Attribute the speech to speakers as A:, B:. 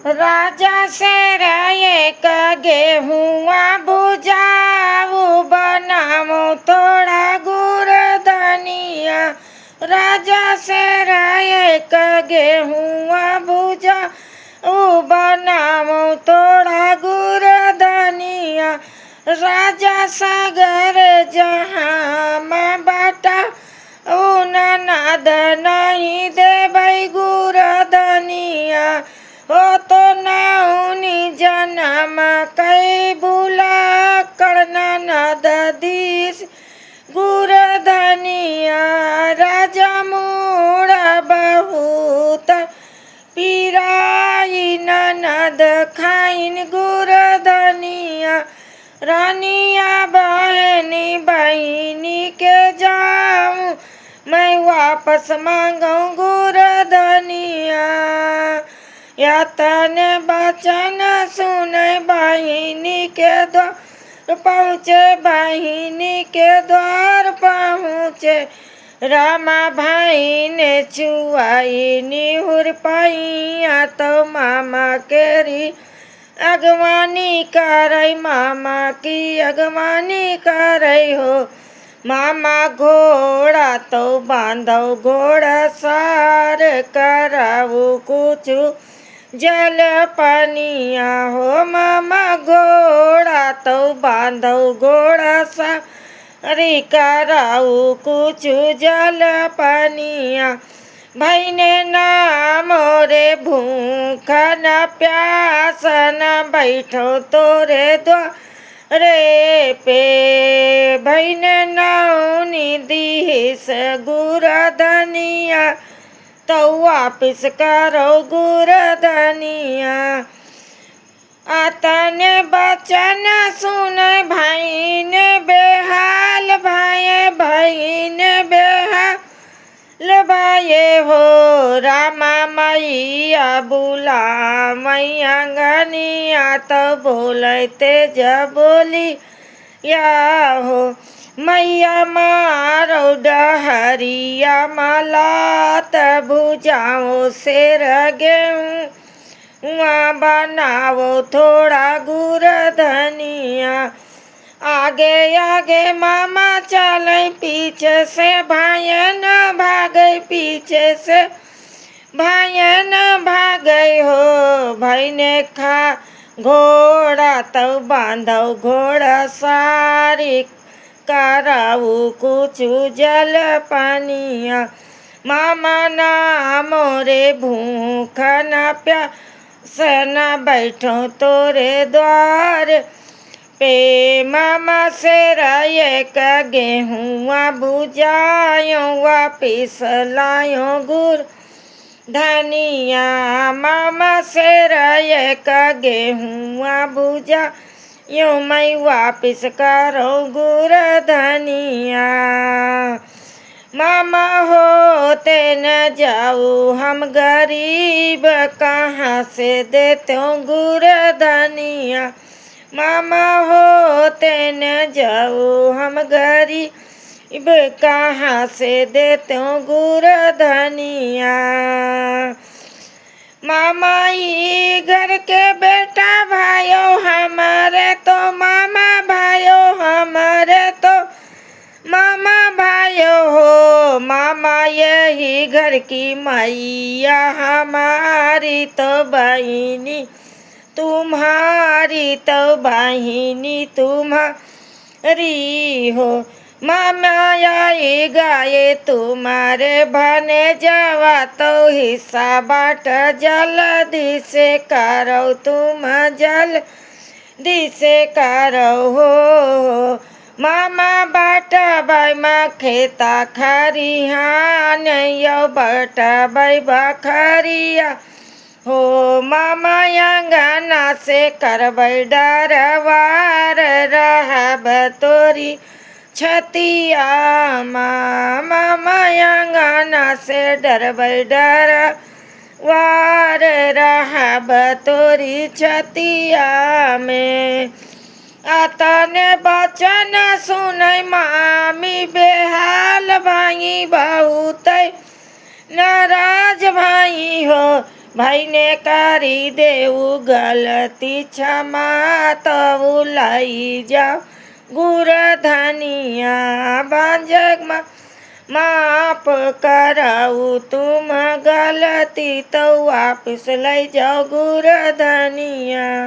A: राजा से एक गेहुआ बुझाऊ बनामो थोड़ा गुड़ धनिया। राजा से एक गेहुआ बुझाऊ बनामो थोड़ा गुड़ धनिया। राजा सागर जहाँ में बाटा ननद नहीं देबै गुड़ धनिया। हो तो नौनी जन्म कई बुला करना नद दीस गुड़ धनिया। राजा मोड़ा बहुत पीराई ननद खाइन गुड़ धनिया। रानिया बहनी बहनी के जाऊं मैं वापस मांगू गुड़ धनिया। या तने बचन सुने बहिनी के द्वार पहुँचे बहिनी के द्वार पहुँचे। रामा भाई ने छुआई निहुर पैया तो मामा केरी अगवानी करई। मामा की अगवानी करई हो। मामा घोड़ा तो बांधो घोड़ा सार कराऊ कुछ जल पनिया हो। मामा घोड़ा तो बांधो घोड़ा सारी कराऊ कुछ जल पनिया। भाई ने ना मोरे भूख न प्यास न बैठो तोरे द्वारे पे। भाई ने नौनी दीस गुड़ धनिया तो वापिस करो गुड़ धनिया। आतने बचन सुन भाई ने बेहाल भाई भाई ने बेहाल भाई हो। रामा मैया बुला मैया गनिया तो बोलते जब बोली या हो। मैया मारो डहरिया मालात भुजाओ से गेहूँ बनाओ थोड़ा गुड़ धनिया। आगे आगे मामा चले पीछे से भायन भागे पीछे से भायन भागे हो। भाई ने खा घोड़ा तो बांधो घोड़ा सारी कराऊ कुछ जल पनिया। मामा ना मोरे भूख न प्यास न बैठो तोरे द्वार पे। मामा से एक गेहुआ बुझायो वापिस लायो गुड़ धनिया। मामा से एक गेहुआ बुझा यूं मैं वापिस करो गुड़ धनिया। मामा होते न जाऊँ हम गरीब कहाँ से देते हो गुड़ धनिया। मामा होते न जाऊँ हम गरीब कहाँ से देते हो गुड़ धनिया। मामा ई घर के बेटा भाइयों हमारे तो मामा भाइयों हमारे तो मामा भाइयों हो। मामा यही घर की मैया हमारी तो बहिनी तुम्हारी तो बहिनी तुम्हारी हो। मामा आई गाये तुम्हारे बने जावा तो हिस्सा बाट जल्दी से करो तुम जल्दी से करो हो। मामा बाटा बाई माँ खेता खरिहान यो बाटा बाई बखरिया हो। मामा अंगना से करबै डरवार रहब तोरी छतिया। मामा अंगना से डरबै डरवार रहब तोरी छतिया में। आतने बचन सुनै मामी बेहाल भाई बहुत नाराज भाई हो। ભાઈને કરી દેવું ગલતી ક્ષમા તવું લઈ જાઓ ગુરધનિયા બાજકમાં માફ કરાવું તુમ ગલતી તો વાપસ લઈ જાઓ ગુરધનિયા।